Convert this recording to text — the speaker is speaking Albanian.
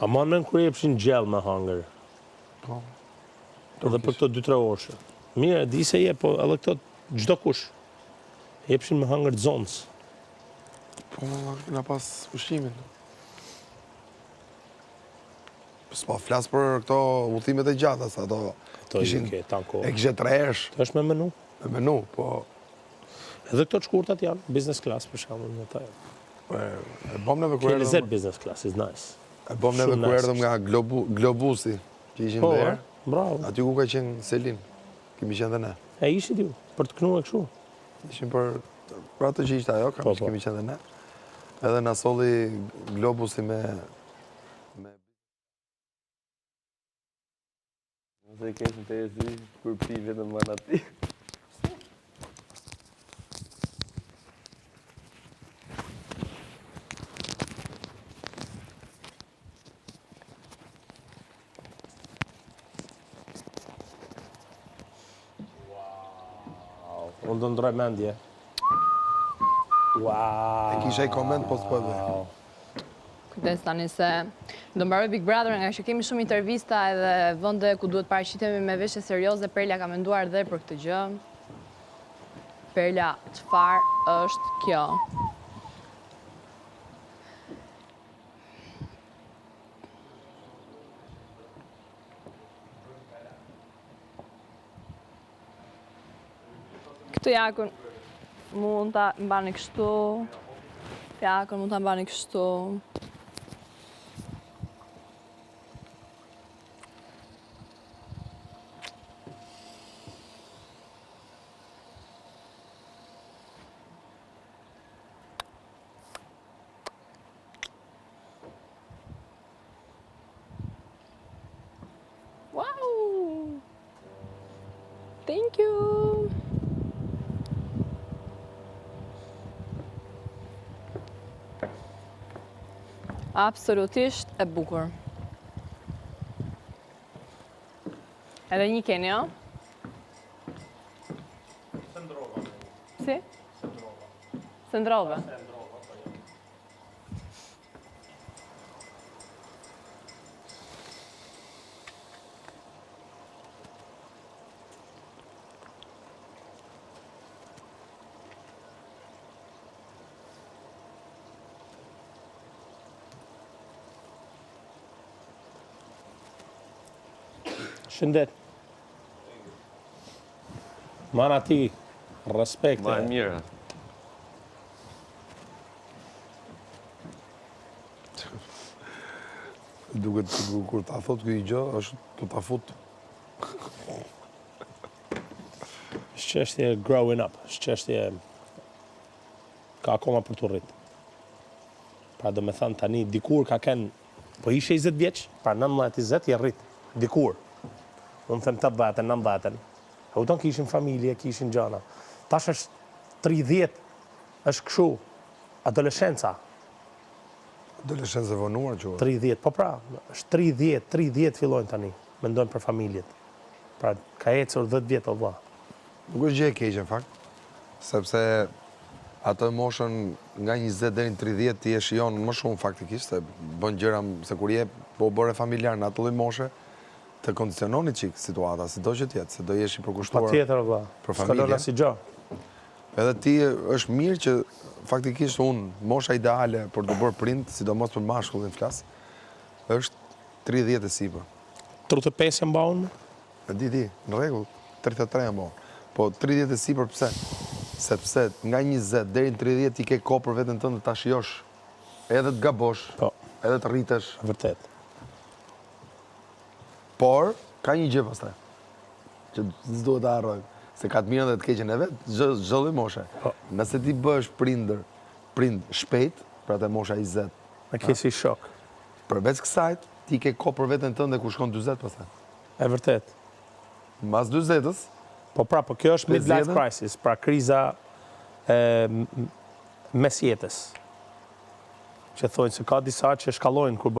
A manë kur jepshin gjell me hangër. Po. Edhe për këto 2-3 orëshe. Mirë, di se je, po edhe këto çdo kush. Jepshin me hangër zonës. Po, na pas ushqimin. S'po flas për këto udhimet e gjata, sa ato kishin tanko. E kishe 3 herësh. Të është me menu. Me menu, po. Edhe këto të shkurtat janë business class për shembull në ta. E bëm neve kur erdhëm. Kelizet business class is nice. E bëm neve kur erdhëm nga Globusi, që ishin there. Bravo. Aty ku ka qenë Selin. Kemi qenë dhe ne. E ishit ju, për të kënuar kështu. Ishin për atë që ishte ajo, kemi qenë dhe ne. Edhe na solli Globusi me Nëse kesh në terezi, kur pi vetëm marrë ati. Unë do ndroj mendje. Wow. E kisha i koment, po s'po e bëj. Kujdes tani se do mbaroj Big Brother nga që kemi shumë intervista edhe vende ku duhet paraqitemi me veshje serioze. Perla ka menduar dhe për këtë gjë. Perla, çfarë është kjo? Këtë jakun mund ta mbani kështu. Këtë jakun mund ta mbani kështu. Wow! Thank you! Absolutisht e bukur. Edhe një keni, jo? Sëndrova. Si? Sëndrova. Sëndrova. Shëndet. Mana ti, respekt. Ma e mirë. Duket kur ta thot ky gjë, është të ta fut. Është çështje growing up, është çështje ka akoma për të rrit. Pra do me thënë tani, dikur ka ken, po ishe 20 vjeç, pra 19-20 je rrit, dikur. Unë them 80-ën, 90-ën. Uton kishin familje, kishin gjana. Tash është 30, është kështu, adoleshenca. Adoleshencë e vonuar që 30, po pra, është 30 fillojnë tani, mendojnë për familjet. Pra, ka ecur 10 vjetë o vlla. nuk është gjë e keqe në fakt, sepse atë moshën nga 20 deri në 30 ti e shijon më shumë faktikisht, se bën gjëra se kur je po bëre familjar në atë lloj moshe, të kondiciononi çik situata, sido që të jetë, se do jesh i përkushtuar. Patjetër o vlla. Për familje. S'ka si gjë. Edhe ti është mirë që faktikisht mosha ideale për të bërë prind, sidomos për mashkullin flas, është 30 e sipër. 35 e mbaun? E di, në rregull, 33 e mbaun. Po 30 e sipër pse? Sepse nga 20 deri në 30 ti ke kohë për veten tënde ta shijosh, edhe të gabosh, Po, edhe të rritesh. vërtet. Por ka një gjë pastaj që s'duhet ta harroj, se ka të mirën dhe të keqen e vet, çdo lloj moshe. Po. Nëse ti bëhesh prind shpejt, pra te mosha 20, Me ke si shok. përveç kësaj, ti ke kohë për veten tënde kur shkon 40 pastaj. E vërtet. Mbas 40-s, Po pra, po kjo është midlife 50-ën? crisis, pra kriza mes jetës. Që thonë se ka disa që shkallojnë kur